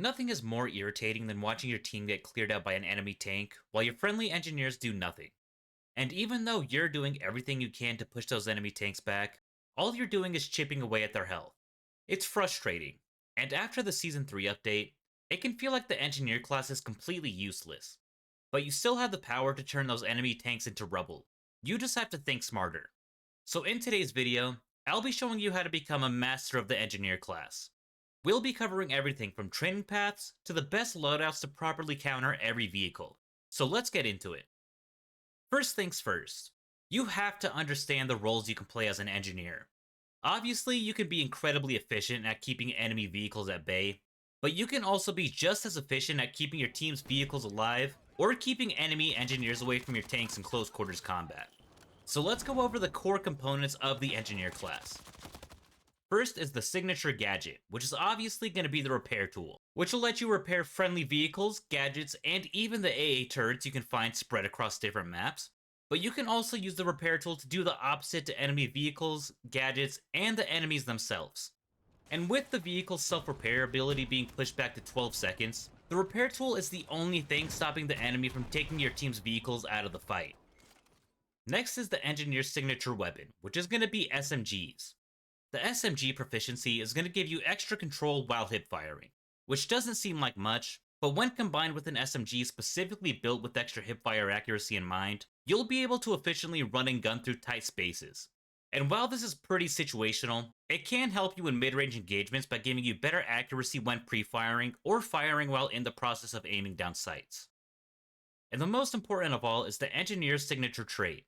Nothing is more irritating than watching your team get cleared out by an enemy tank while your friendly engineers do nothing. And even though you're doing everything you can to push those enemy tanks back, all you're doing is chipping away at their health. It's frustrating, and after the Season 3 update, it can feel like the engineer class is completely useless. But you still have the power to turn those enemy tanks into rubble. You just have to think smarter. So in today's video, I'll be showing you how to become a master of the engineer class. We'll be covering everything from training paths to the best loadouts to properly counter every vehicle. So let's get into it. First things first, you have to understand the roles you can play as an engineer. Obviously, you can be incredibly efficient at keeping enemy vehicles at bay, but you can also be just as efficient at keeping your team's vehicles alive or keeping enemy engineers away from your tanks in close quarters combat. So let's go over the core components of the engineer class. First is the signature gadget, which is obviously going to be the repair tool, which will let you repair friendly vehicles, gadgets, and even the AA turrets you can find spread across different maps. But you can also use the repair tool to do the opposite to enemy vehicles, gadgets, and the enemies themselves. And with the vehicle's self-repair ability being pushed back to 12 seconds, the repair tool is the only thing stopping the enemy from taking your team's vehicles out of the fight. Next is the engineer's signature weapon, which is going to be SMGs. The SMG proficiency is going to give you extra control while hip firing, which doesn't seem like much, but when combined with an SMG specifically built with extra hipfire accuracy in mind, you'll be able to efficiently run and gun through tight spaces. And while this is pretty situational, it can help you in mid-range engagements by giving you better accuracy when pre-firing or firing while in the process of aiming down sights. And the most important of all is the engineer's signature trait.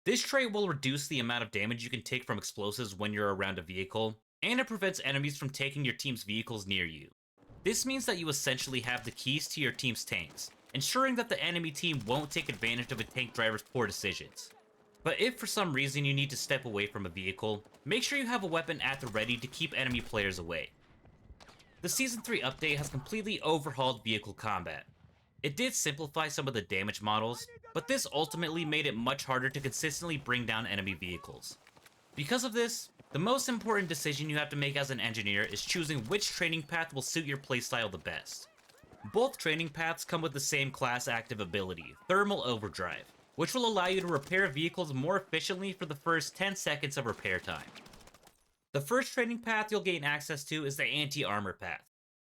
This trait will reduce the amount of damage you can take from explosives when you're around a vehicle, and it prevents enemies from taking your team's vehicles near you. This means that you essentially have the keys to your team's tanks, ensuring that the enemy team won't take advantage of a tank driver's poor decisions. But if for some reason you need to step away from a vehicle, make sure you have a weapon at the ready to keep enemy players away. The Season 3 update has completely overhauled vehicle combat. It did simplify some of the damage models, but this ultimately made it much harder to consistently bring down enemy vehicles. Because of this, the most important decision you have to make as an engineer is choosing which training path will suit your playstyle the best. Both training paths come with the same class active ability, Thermal Overdrive, which will allow you to repair vehicles more efficiently for the first 10 seconds of repair time. The first training path you'll gain access to is the Anti-Armor path.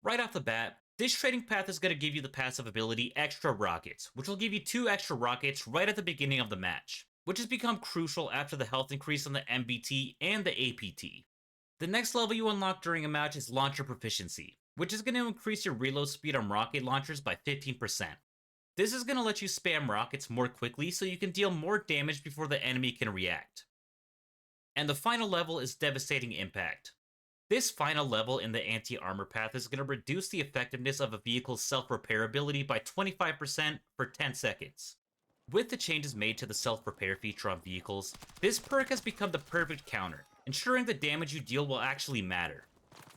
Right off the bat, this training path is going to give you the passive ability Extra Rockets, which will give you 2 extra rockets right at the beginning of the match, which has become crucial after the health increase on the MBT and the APT. The next level you unlock during a match is Launcher Proficiency, which is going to increase your reload speed on rocket launchers by 15%. This is going to let you spam rockets more quickly so you can deal more damage before the enemy can react. And the final level is Devastating Impact. This final level in the anti-armor path is going to reduce the effectiveness of a vehicle's self-repair ability by 25% for 10 seconds. With the changes made to the self-repair feature on vehicles, this perk has become the perfect counter, ensuring the damage you deal will actually matter.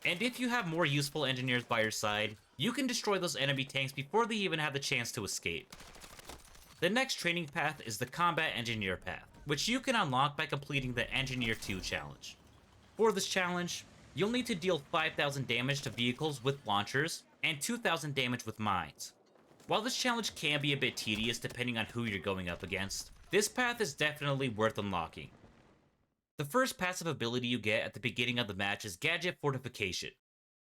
And if you have more useful engineers by your side, you can destroy those enemy tanks before they even have the chance to escape. The next training path is the Combat Engineer path, which you can unlock by completing the Engineer 2 challenge. For this challenge, you'll need to deal 5,000 damage to vehicles with launchers, and 2,000 damage with mines. While this challenge can be a bit tedious depending on who you're going up against, this path is definitely worth unlocking. The first passive ability you get at the beginning of the match is Gadget Fortification.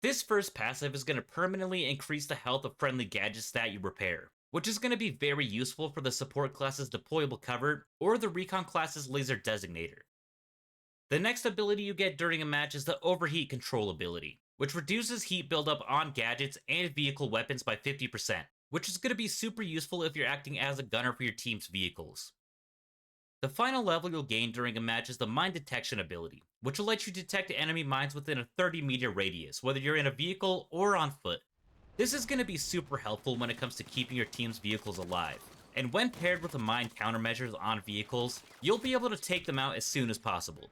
This first passive is going to permanently increase the health of friendly gadgets that you repair, which is going to be very useful for the support class's Deployable Cover or the recon class's Laser Designator. The next ability you get during a match is the Overheat Control ability, which reduces heat buildup on gadgets and vehicle weapons by 50%, which is going to be super useful if you're acting as a gunner for your team's vehicles. The final level you'll gain during a match is the Mine Detection ability, which will let you detect enemy mines within a 30-meter radius, whether you're in a vehicle or on foot. This is going to be super helpful when it comes to keeping your team's vehicles alive, and when paired with the mine countermeasures on vehicles, you'll be able to take them out as soon as possible.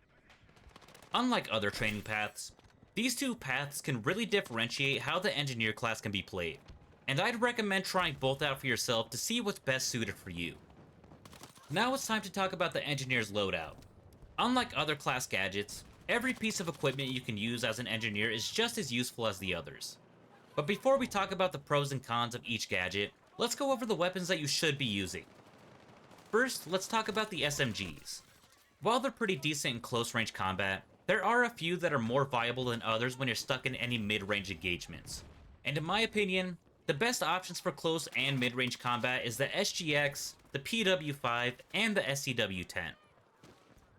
Unlike other training paths, these two paths can really differentiate how the engineer class can be played, and I'd recommend trying both out for yourself to see what's best suited for you. Now it's time to talk about the engineer's loadout. Unlike other class gadgets, every piece of equipment you can use as an engineer is just as useful as the others. But before we talk about the pros and cons of each gadget, let's go over the weapons that you should be using. First, let's talk about the SMGs. While they're pretty decent in close range combat, there are a few that are more viable than others when you're stuck in any mid-range engagements. And in my opinion, the best options for close and mid-range combat is the SGX, the PW5, and the SCW-10.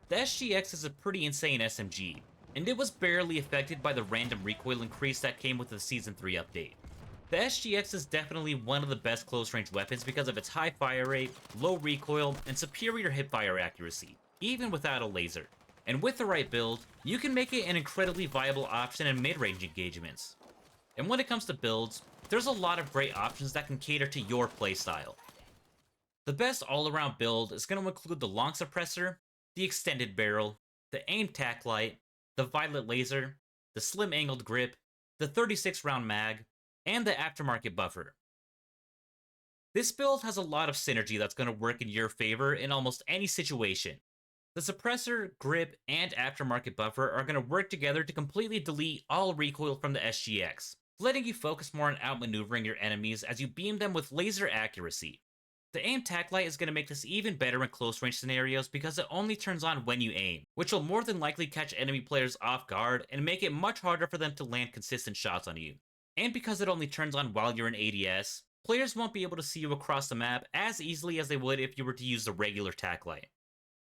The SGX is a pretty insane SMG, and it was barely affected by the random recoil increase that came with the Season 3 update. The SGX is definitely one of the best close-range weapons because of its high fire rate, low recoil, and superior hipfire accuracy, even without a laser. And with the right build, you can make it an incredibly viable option in mid-range engagements. And when it comes to builds, there's a lot of great options that can cater to your playstyle. The best all-around build is going to include the long suppressor, the extended barrel, the aim tac light, the violet laser, the slim angled grip, the 36 round mag, and the aftermarket buffer. This build has a lot of synergy that's going to work in your favor in almost any situation. The suppressor, grip, and aftermarket buffer are going to work together to completely delete all recoil from the SGX, letting you focus more on outmaneuvering your enemies as you beam them with laser accuracy. The aim tac light is going to make this even better in close range scenarios because it only turns on when you aim, which will more than likely catch enemy players off guard and make it much harder for them to land consistent shots on you. And because it only turns on while you're in ADS, players won't be able to see you across the map as easily as they would if you were to use the regular tac light.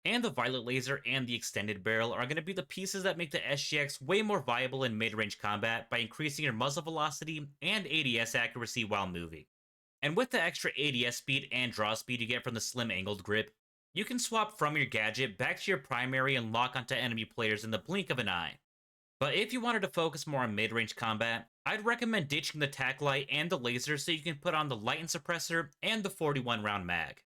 And the violet laser and the extended barrel are going to be the pieces that make the SGX way more viable in mid-range combat by increasing your muzzle velocity and ADS accuracy while moving. And with the extra ADS speed and draw speed you get from the slim angled grip, you can swap from your gadget back to your primary and lock onto enemy players in the blink of an eye. But if you wanted to focus more on mid-range combat, I'd recommend ditching the tac light and the laser so you can put on the light and suppressor and the 41 round mag.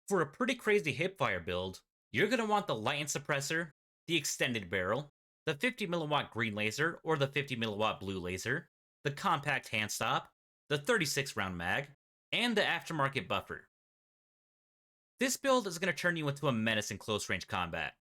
For a pretty crazy hipfire build, you're going to want the light and suppressor, the extended barrel, the 50mW green laser or the 50mW blue laser, the compact hand stop, the 36 round mag, and the aftermarket buffer. This build is going to turn you into a menace in close range combat.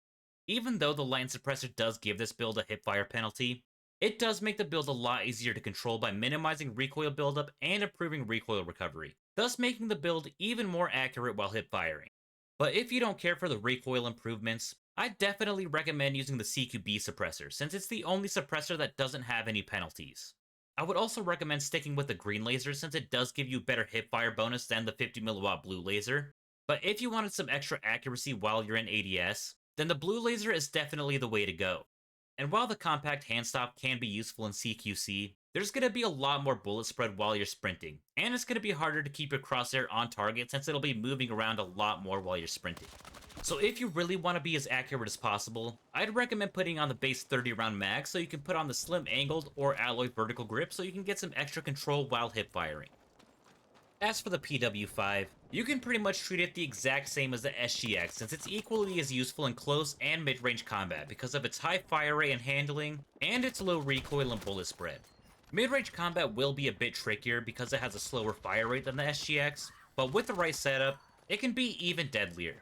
Even though the light and suppressor does give this build a hipfire penalty, it does make the build a lot easier to control by minimizing recoil buildup and improving recoil recovery, thus making the build even more accurate while hipfiring. But if you don't care for the recoil improvements, I'd definitely recommend using the CQB suppressor since it's the only suppressor that doesn't have any penalties. I would also recommend sticking with the green laser since it does give you better hipfire bonus than the 50mW blue laser, but if you wanted some extra accuracy while you're in ADS, then the blue laser is definitely the way to go. And while the compact hand stop can be useful in CQC, there's going to be a lot more bullet spread while you're sprinting, and it's going to be harder to keep your crosshair on target since it'll be moving around a lot more while you're sprinting. So if you really want to be as accurate as possible, I'd recommend putting on the base 30 round mag so you can put on the slim angled or alloy vertical grip so you can get some extra control while hipfiring. As for the PW5, you can pretty much treat it the exact same as the SGX since it's equally as useful in close and mid-range combat because of its high fire rate and handling, and its low recoil and bullet spread. Mid-range combat will be a bit trickier because it has a slower fire rate than the SGX, but with the right setup, it can be even deadlier.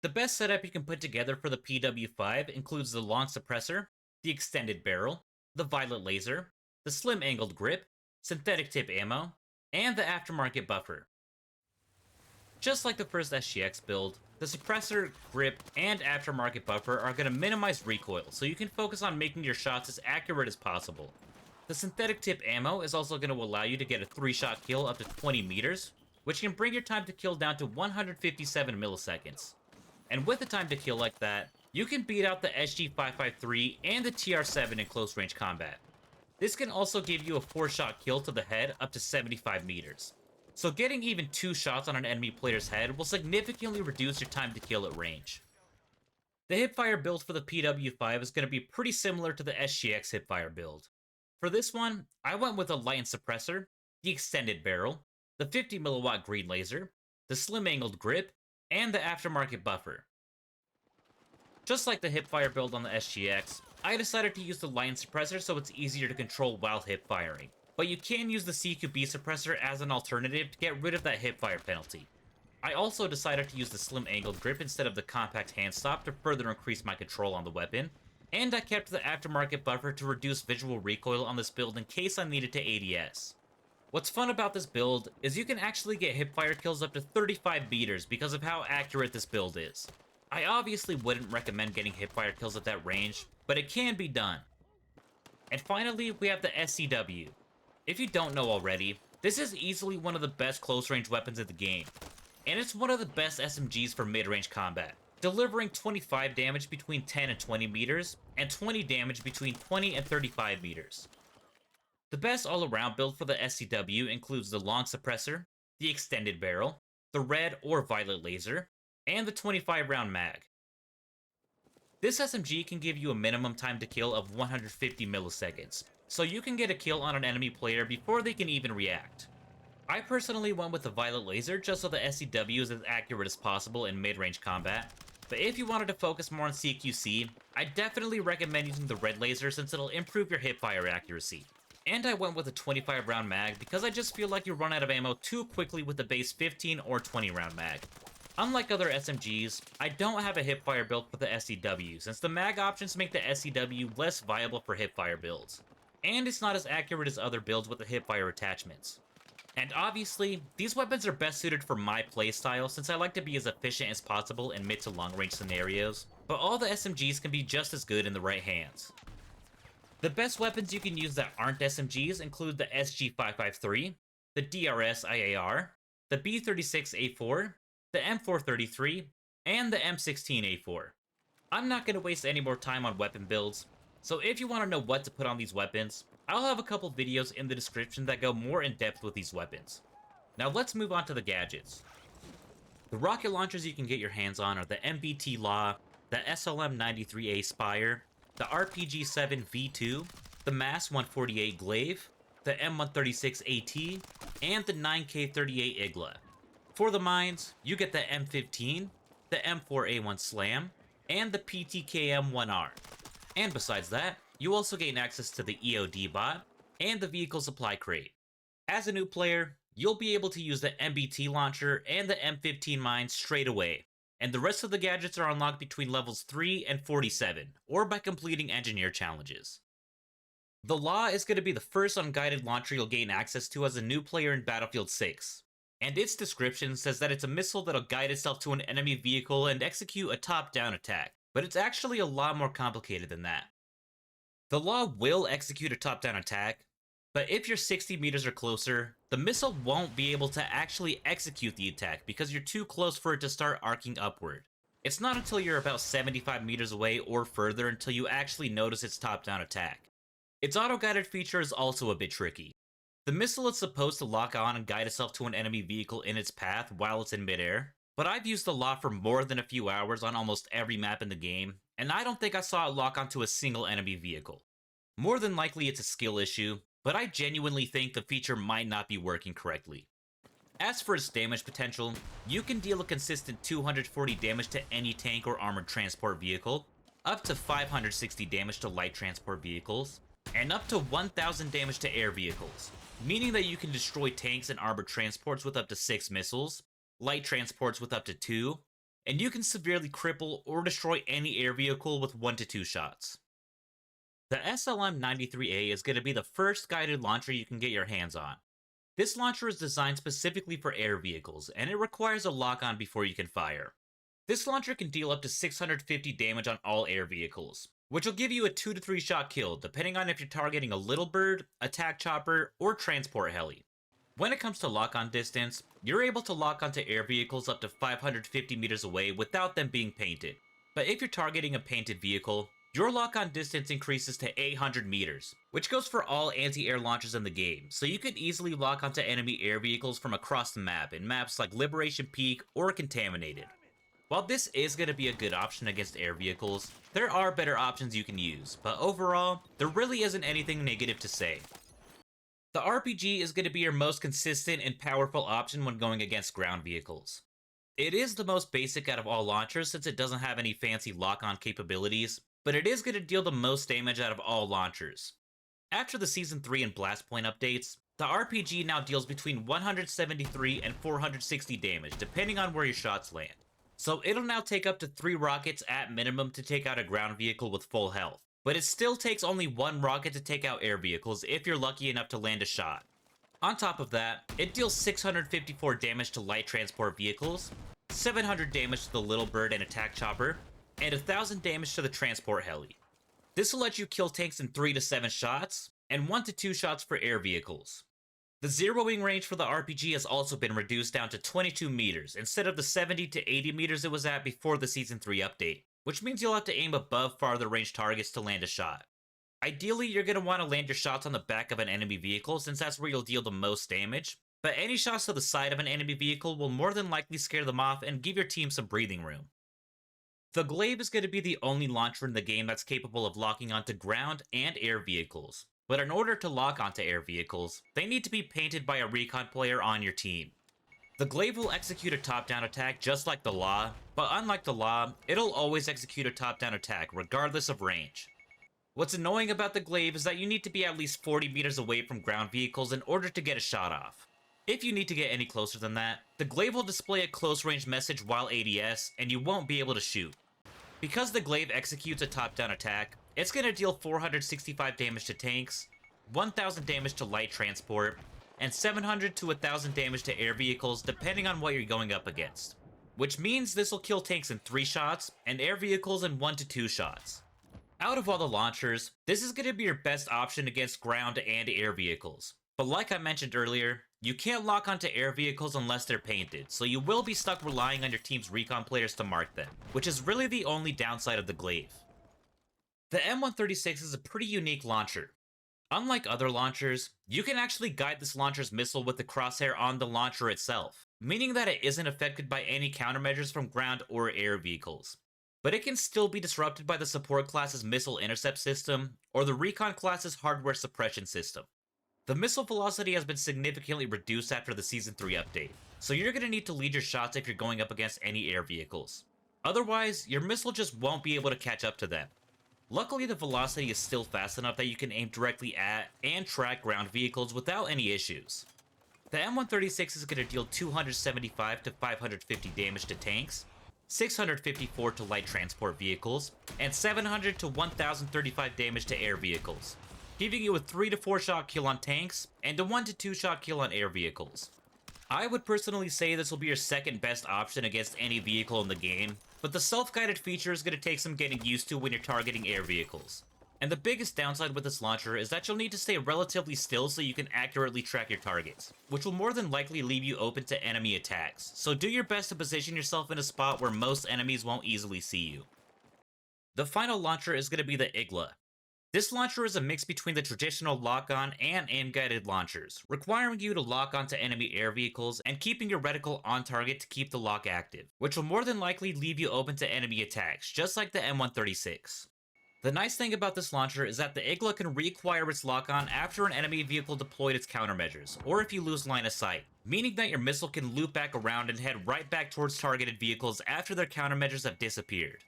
The best setup you can put together for the PW5 includes the long suppressor, the extended barrel, the violet laser, the slim angled grip, synthetic tip ammo, and the aftermarket buffer. Just like the first SGX build, the suppressor, grip, and aftermarket buffer are going to minimize recoil, so you can focus on making your shots as accurate as possible. The synthetic tip ammo is also going to allow you to get a 3-shot kill up to 20 meters, which can bring your time to kill down to 157 milliseconds. And with a time to kill like that, you can beat out the SG553 and the TR7 in close range combat. This can also give you a 4-shot kill to the head up to 75 meters. So getting even 2 shots on an enemy player's head will significantly reduce your time to kill at range. The hipfire build for the PW5 is going to be pretty similar to the SGX hipfire build. For this one, I went with a light and suppressor, the extended barrel, the 50mW green laser, the slim angled grip, and the aftermarket buffer. Just like the hipfire build on the SGX, I decided to use the light and suppressor so it's easier to control while hipfiring, but you can use the CQB suppressor as an alternative to get rid of that hipfire penalty. I also decided to use the slim angled grip instead of the compact hand stop to further increase my control on the weapon, And I kept the aftermarket buffer to reduce visual recoil on this build in case I needed to ADS. What's fun about this build is you can actually get hipfire kills up to 35 meters because of how accurate this build is. I obviously wouldn't recommend getting hipfire kills at that range, but it can be done. And finally, we have the SCW. If you don't know already, this is easily one of the best close-range weapons in the game, and it's one of the best SMGs for mid-range combat, delivering 25 damage between 10 and 20 meters, and 20 damage between 20 and 35 meters. The best all-around build for the SCW includes the long suppressor, the extended barrel, the red or violet laser, and the 25-round mag. This SMG can give you a minimum time to kill of 150 milliseconds, so you can get a kill on an enemy player before they can even react. I personally went with the violet laser just so the SCW is as accurate as possible in mid-range combat, but if you wanted to focus more on CQC, I definitely recommend using the red laser since it'll improve your hipfire accuracy. And I went with a 25-round mag because I just feel like you run out of ammo too quickly with the base 15 or 20-round mag. Unlike other SMGs, I don't have a hipfire build for the SCW since the mag options make the SCW less viable for hipfire builds. And it's not as accurate as other builds with the hipfire attachments. And obviously, these weapons are best suited for my playstyle since I like to be as efficient as possible in mid to long range scenarios, but all the SMGs can be just as good in the right hands. The best weapons you can use that aren't SMGs include the SG553, the DRS IAR, the B36A4, the M433, and the M16A4. I'm not going to waste any more time on weapon builds, so if you want to know what to put on these weapons, I'll have a couple videos in the description that go more in depth with these weapons. Now let's move on to the gadgets. The rocket launchers you can get your hands on are the MBT Law, the SLM-93A Spire, the RPG-7 V2, the MAS-148 Glaive, the M136AT, and the 9K38 Igla. For the mines, you get the M15, the M4A1 Slam, and the PTKM-1R. And besides that, you also gain access to the EOD bot and the vehicle supply crate. As a new player, you'll be able to use the MBT launcher and the M15 mine straight away, and the rest of the gadgets are unlocked between levels 3 and 47, or by completing engineer challenges. The Law is going to be the first unguided launcher you'll gain access to as a new player in Battlefield 6, and its description says that it's a missile that'll guide itself to an enemy vehicle and execute a top-down attack, but it's actually a lot more complicated than that. The Law will execute a top-down attack, but if you're 60 meters or closer, the missile won't be able to actually execute the attack because you're too close for it to start arcing upward. It's not until you're about 75 meters away or further until you actually notice its top-down attack. Its auto-guided feature is also a bit tricky. The missile is supposed to lock on and guide itself to an enemy vehicle in its path while it's in midair, but I've used the Law for more than a few hours on almost every map in the game, and I don't think I saw it lock onto a single enemy vehicle. More than likely it's a skill issue, but I genuinely think the feature might not be working correctly. As for its damage potential, you can deal a consistent 240 damage to any tank or armored transport vehicle, up to 560 damage to light transport vehicles, and up to 1000 damage to air vehicles, meaning that you can destroy tanks and armored transports with up to 6 missiles, light transports with up to 2, and you can severely cripple or destroy any air vehicle with 1 to 2 shots. The SLM-93A is going to be the first guided launcher you can get your hands on. This launcher is designed specifically for air vehicles, and it requires a lock-on before you can fire. This launcher can deal up to 650 damage on all air vehicles, which will give you a 2 to 3 shot kill depending on if you're targeting a little bird, attack chopper, or transport heli. When it comes to lock-on distance, you're able to lock onto air vehicles up to 550 meters away without them being painted. But if you're targeting a painted vehicle, your lock-on distance increases to 800 meters, which goes for all anti-air launchers in the game, so you can easily lock onto enemy air vehicles from across the map in maps like Liberation Peak or Contaminated. While this is going to be a good option against air vehicles, there are better options you can use, but overall, there really isn't anything negative to say. The RPG is going to be your most consistent and powerful option when going against ground vehicles. It is the most basic out of all launchers since it doesn't have any fancy lock-on capabilities, but it is going to deal the most damage out of all launchers. After the Season 3 and Blast Point updates, the RPG now deals between 173 and 460 damage, depending on where your shots land. So it'll now take up to 3 rockets at minimum to take out a ground vehicle with full health. But it still takes only 1 rocket to take out air vehicles if you're lucky enough to land a shot. On top of that, it deals 654 damage to light transport vehicles, 700 damage to the Little Bird and attack chopper, and 1000 damage to the transport heli. This will let you kill tanks in 3 to 7 shots, and 1 to 2 shots for air vehicles. The zeroing range for the RPG has also been reduced down to 22 meters instead of the 70 to 80 meters it was at before the Season 3 update, which means you'll have to aim above farther range targets to land a shot. Ideally, you're going to want to land your shots on the back of an enemy vehicle since that's where you'll deal the most damage, but any shots to the side of an enemy vehicle will more than likely scare them off and give your team some breathing room. The Glaive is going to be the only launcher in the game that's capable of locking onto ground and air vehicles, but in order to lock onto air vehicles, they need to be painted by a recon player on your team. The Glaive will execute a top-down attack just like the Law, but unlike the Law, it'll always execute a top-down attack regardless of range. What's annoying about the Glaive is that you need to be at least 40 meters away from ground vehicles in order to get a shot off. If you need to get any closer than that, the Glaive will display a close-range message while ADS, and you won't be able to shoot. Because the Glaive executes a top-down attack, it's going to deal 465 damage to tanks, 1000 damage to light transport, and 700 to 1000 damage to air vehicles depending on what you're going up against. Which means this will kill tanks in 3 shots, and air vehicles in 1 to 2 shots. Out of all the launchers, this is going to be your best option against ground and air vehicles. But like I mentioned earlier, you can't lock onto air vehicles unless they're painted, so you will be stuck relying on your team's recon players to mark them, which is really the only downside of the Glaive. The M136 is a pretty unique launcher. Unlike other launchers, you can actually guide this launcher's missile with the crosshair on the launcher itself, meaning that it isn't affected by any countermeasures from ground or air vehicles. But it can still be disrupted by the support class's missile intercept system or the recon class's hardware suppression system. The missile velocity has been significantly reduced after the Season 3 update, so you're going to need to lead your shots if you're going up against any air vehicles. Otherwise, your missile just won't be able to catch up to them. Luckily, the velocity is still fast enough that you can aim directly at and track ground vehicles without any issues. The M136 is going to deal 275 to 550 damage to tanks, 654 to light transport vehicles, and 700 to 1035 damage to air vehicles, giving you a 3 to 4 shot kill on tanks and a 1 to 2 shot kill on air vehicles. I would personally say this will be your second best option against any vehicle in the game, but the self-guided feature is going to take some getting used to when you're targeting air vehicles. And the biggest downside with this launcher is that you'll need to stay relatively still so you can accurately track your targets, which will more than likely leave you open to enemy attacks, so do your best to position yourself in a spot where most enemies won't easily see you. The final launcher is going to be the Igla. This launcher is a mix between the traditional lock-on and aim-guided launchers, requiring you to lock onto enemy air vehicles and keeping your reticle on target to keep the lock active, which will more than likely leave you open to enemy attacks, just like the M136. The nice thing about this launcher is that the Igla can reacquire its lock-on after an enemy vehicle deployed its countermeasures, or if you lose line of sight, meaning that your missile can loop back around and head right back towards targeted vehicles after their countermeasures have disappeared.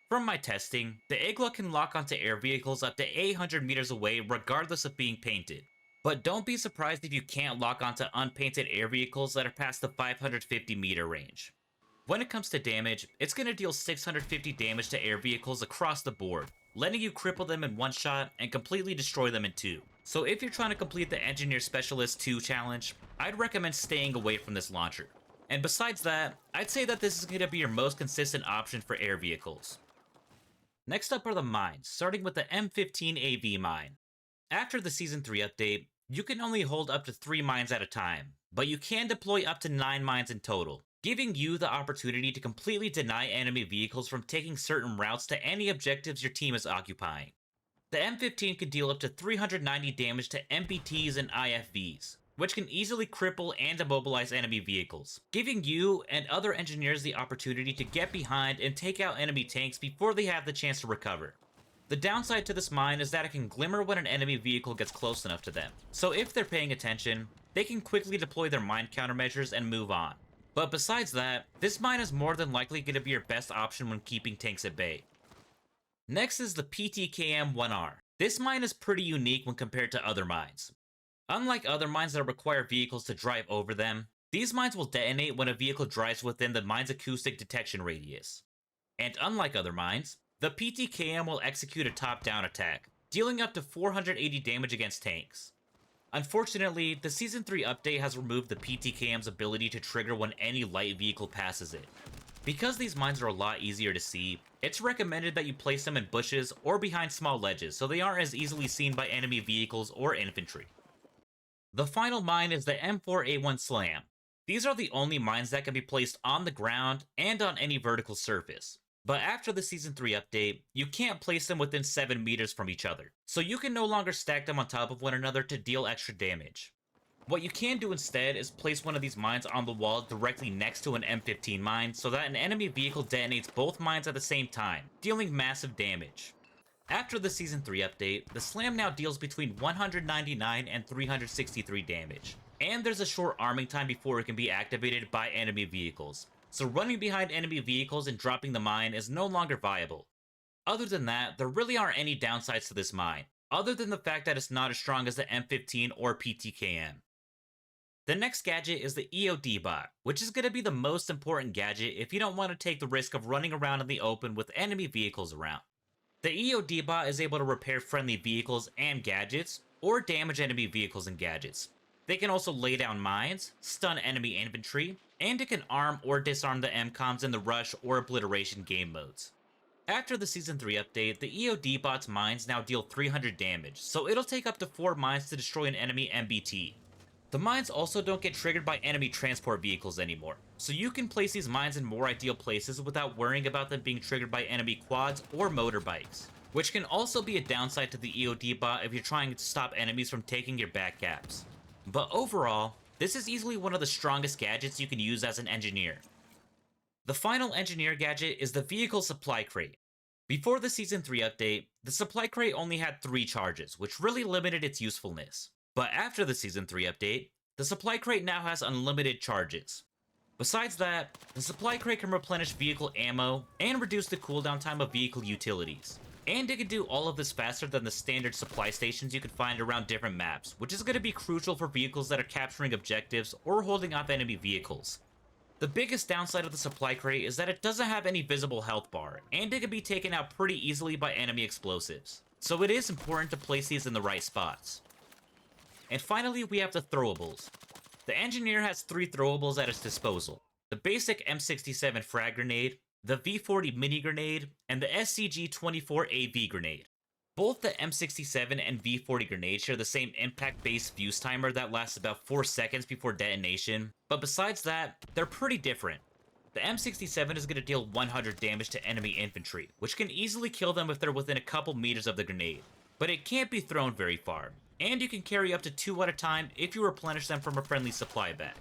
From my testing, the Igla can lock onto air vehicles up to 800 meters away regardless of being painted. But don't be surprised if you can't lock onto unpainted air vehicles that are past the 550 meter range. When it comes to damage, it's going to deal 650 damage to air vehicles across the board, letting you cripple them in 1 shot and completely destroy them in 2. So if you're trying to complete the Engineer Specialist 2 challenge, I'd recommend staying away from this launcher. And besides that, I'd say that this is going to be your most consistent option for air vehicles. Next up are the mines, starting with the M15 AV mine. After the Season 3 update, you can only hold up to 3 mines at a time, but you can deploy up to 9 mines in total, giving you the opportunity to completely deny enemy vehicles from taking certain routes to any objectives your team is occupying. The M15 can deal up to 390 damage to MBTs and IFVs, which can easily cripple and immobilize enemy vehicles, giving you and other engineers the opportunity to get behind and take out enemy tanks before they have the chance to recover. The downside to this mine is that it can glimmer when an enemy vehicle gets close enough to them, so if they're paying attention, they can quickly deploy their mine countermeasures and move on. But besides that, this mine is more than likely going to be your best option when keeping tanks at bay. Next is the PTKM-1R. This mine is pretty unique when compared to other mines. Unlike other mines that require vehicles to drive over them, These mines will detonate when a vehicle drives within the mine's acoustic detection radius. And unlike other mines, the PTKM will execute a top-down attack, dealing up to 480 damage against tanks. Unfortunately, the Season 3 update has removed the PTKM's ability to trigger when any light vehicle passes it. Because these mines are a lot easier to see, it's recommended that you place them in bushes or behind small ledges so they aren't as easily seen by enemy vehicles or infantry. The final mine is the M4A1 Slam. These are the only mines that can be placed on the ground and on any vertical surface. But after the Season 3 update, you can't place them within 7 meters from each other, so you can no longer stack them on top of one another to deal extra damage. What you can do instead is place one of these mines on the wall directly next to an M15 mine so that an enemy vehicle detonates both mines at the same time, dealing massive damage. After the Season 3 update, the Slam now deals between 199 and 363 damage, and there's a short arming time before it can be activated by enemy vehicles, so running behind enemy vehicles and dropping the mine is no longer viable. Other than that, there really aren't any downsides to this mine, other than the fact that it's not as strong as the M15 or PTKM. The next gadget is the EOD bot, which is going to be the most important gadget if you don't want to take the risk of running around in the open with enemy vehicles around. The EOD bot is able to repair friendly vehicles and gadgets, or damage enemy vehicles and gadgets. They can also lay down mines, stun enemy infantry, and it can arm or disarm the MCOMs in the rush or obliteration game modes. After the Season 3 update, the EOD bot's mines now deal 300 damage, so it'll take up to 4 mines to destroy an enemy MBT. The mines also don't get triggered by enemy transport vehicles anymore, so you can place these mines in more ideal places without worrying about them being triggered by enemy quads or motorbikes, which can also be a downside to the EOD bot if you're trying to stop enemies from taking your back caps. But overall, this is easily one of the strongest gadgets you can use as an engineer. The final engineer gadget is the Vehicle Supply Crate. Before the Season 3 update, the Supply Crate only had 3 charges, which really limited its usefulness. But after the Season 3 update, the Supply Crate now has unlimited charges. Besides that, the Supply Crate can replenish vehicle ammo and reduce the cooldown time of vehicle utilities. And it can do all of this faster than the standard supply stations you can find around different maps, which is going to be crucial for vehicles that are capturing objectives or holding off enemy vehicles. The biggest downside of the Supply Crate is that it doesn't have any visible health bar, and it can be taken out pretty easily by enemy explosives. So it is important to place these in the right spots. And finally, we have the Throwables. The engineer has 3 throwables at his disposal: the basic M67 frag grenade, the V40 mini grenade, and the SCG-24 AV grenade. Both the M67 and V40 grenades share the same impact-based fuse timer that lasts about 4 seconds before detonation, but besides that, they're pretty different. The M67 is going to deal 100 damage to enemy infantry, which can easily kill them if they're within a couple meters of the grenade, but it can't be thrown very far, and you can carry up to 2 at a time if you replenish them from a friendly supply bag.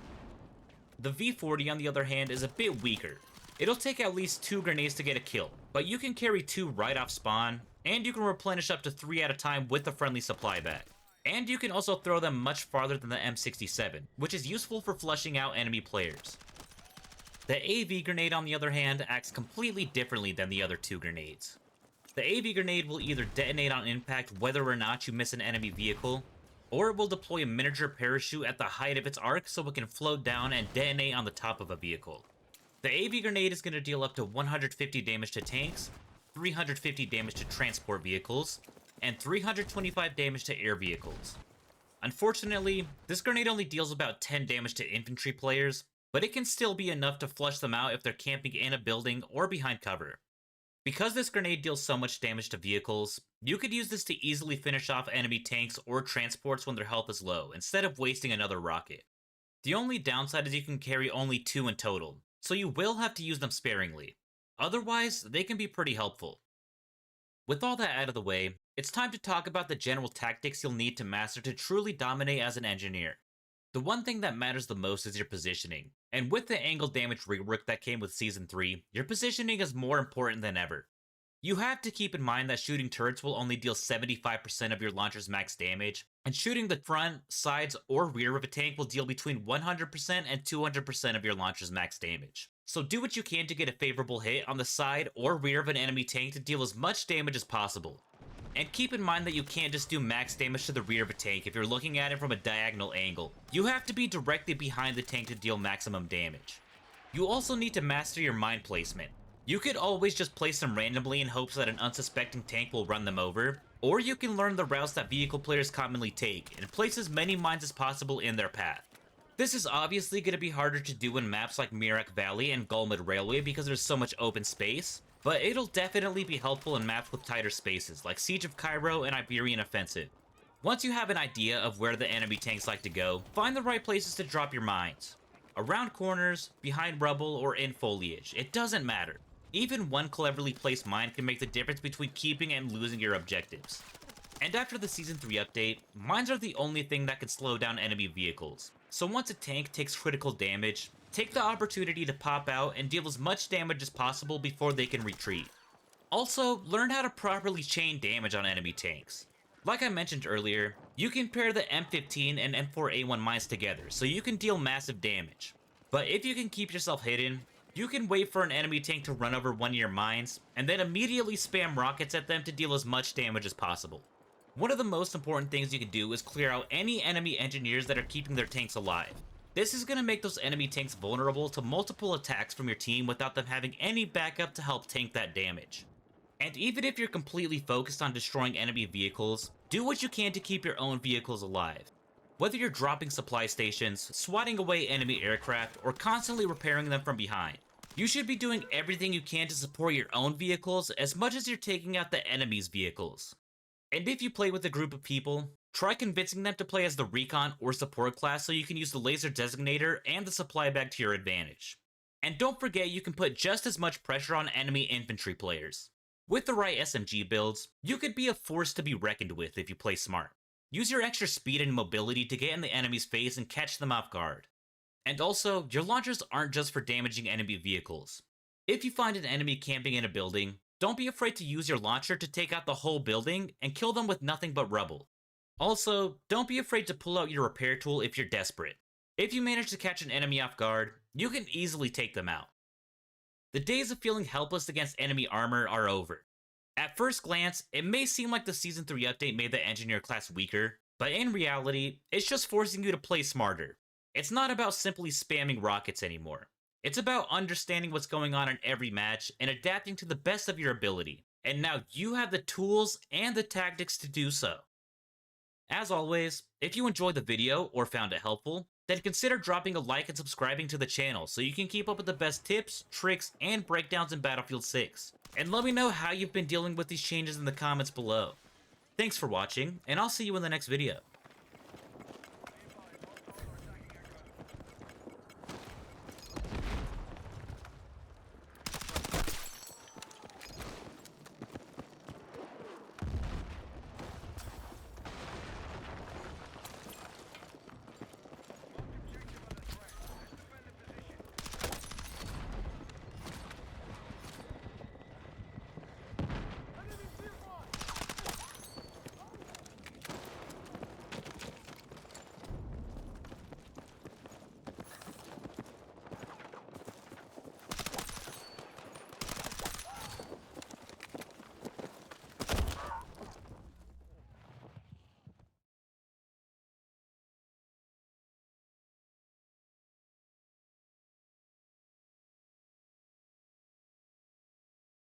The V40, on the other hand, is a bit weaker. It'll take at least 2 grenades to get a kill, but you can carry 2 right off spawn, and you can replenish up to 3 at a time with a friendly supply bag. And you can also throw them much farther than the M67, which is useful for flushing out enemy players. The AV grenade, on the other hand, acts completely differently than the other 2 grenades. The AV grenade will either detonate on impact whether or not you miss an enemy vehicle, or it will deploy a miniature parachute at the height of its arc so it can float down and detonate on the top of a vehicle. The AV grenade is going to deal up to 150 damage to tanks, 350 damage to transport vehicles, and 325 damage to air vehicles. Unfortunately, this grenade only deals about 10 damage to infantry players, but it can still be enough to flush them out if they're camping in a building or behind cover. Because this grenade deals so much damage to vehicles, you could use this to easily finish off enemy tanks or transports when their health is low, instead of wasting another rocket. The only downside is you can carry only 2 in total, so you will have to use them sparingly. Otherwise, they can be pretty helpful. With all that out of the way, it's time to talk about the general tactics you'll need to master to truly dominate as an engineer. The one thing that matters the most is your positioning, and with the angle damage rework that came with Season 3, your positioning is more important than ever. You have to keep in mind that shooting turrets will only deal 75% of your launcher's max damage, and shooting the front, sides, or rear of a tank will deal between 100% and 200% of your launcher's max damage. So do what you can to get a favorable hit on the side or rear of an enemy tank to deal as much damage as possible. And keep in mind that you can't just do max damage to the rear of a tank if you're looking at it from a diagonal angle. You have to be directly behind the tank to deal maximum damage. You also need to master your mine placement. You could always just place them randomly in hopes that an unsuspecting tank will run them over, or you can learn the routes that vehicle players commonly take and place as many mines as possible in their path. This is obviously going to be harder to do in maps like Mirak Valley and Gulmid Railway because there's so much open space, but it'll definitely be helpful in maps with tighter spaces like Siege of Cairo and Iberian Offensive. Once you have an idea of where the enemy tanks like to go, find the right places to drop your mines. Around corners, behind rubble, or in foliage, it doesn't matter. Even one cleverly placed mine can make the difference between keeping and losing your objectives. And after the Season 3 update, mines are the only thing that can slow down enemy vehicles. So once a tank takes critical damage, take the opportunity to pop out and deal as much damage as possible before they can retreat. Also, learn how to properly chain damage on enemy tanks. Like I mentioned earlier, you can pair the M15 and M4A1 mines together so you can deal massive damage. But if you can keep yourself hidden, you can wait for an enemy tank to run over one of your mines, and then immediately spam rockets at them to deal as much damage as possible. One of the most important things you can do is clear out any enemy engineers that are keeping their tanks alive. This is going to make those enemy tanks vulnerable to multiple attacks from your team without them having any backup to help tank that damage. And even if you're completely focused on destroying enemy vehicles, do what you can to keep your own vehicles alive. Whether you're dropping supply stations, swatting away enemy aircraft, or constantly repairing them from behind, you should be doing everything you can to support your own vehicles as much as you're taking out the enemy's vehicles. And if you play with a group of people, try convincing them to play as the recon or support class so you can use the laser designator and the supply bag to your advantage. And don't forget you can put just as much pressure on enemy infantry players. With the right SMG builds, you could be a force to be reckoned with if you play smart. Use your extra speed and mobility to get in the enemy's face and catch them off guard. And also, your launchers aren't just for damaging enemy vehicles. If you find an enemy camping in a building, don't be afraid to use your launcher to take out the whole building and kill them with nothing but rubble. Also, don't be afraid to pull out your repair tool if you're desperate. If you manage to catch an enemy off guard, you can easily take them out. The days of feeling helpless against enemy armor are over. At first glance, it may seem like the Season 3 update made the engineer class weaker, but in reality, it's just forcing you to play smarter. It's not about simply spamming rockets anymore. It's about understanding what's going on in every match and adapting to the best of your ability. And now you have the tools and the tactics to do so. As always, if you enjoyed the video or found it helpful, then consider dropping a like and subscribing to the channel so you can keep up with the best tips, tricks, and breakdowns in Battlefield 6. And let me know how you've been dealing with these changes in the comments below. Thanks for watching, and I'll see you in the next video.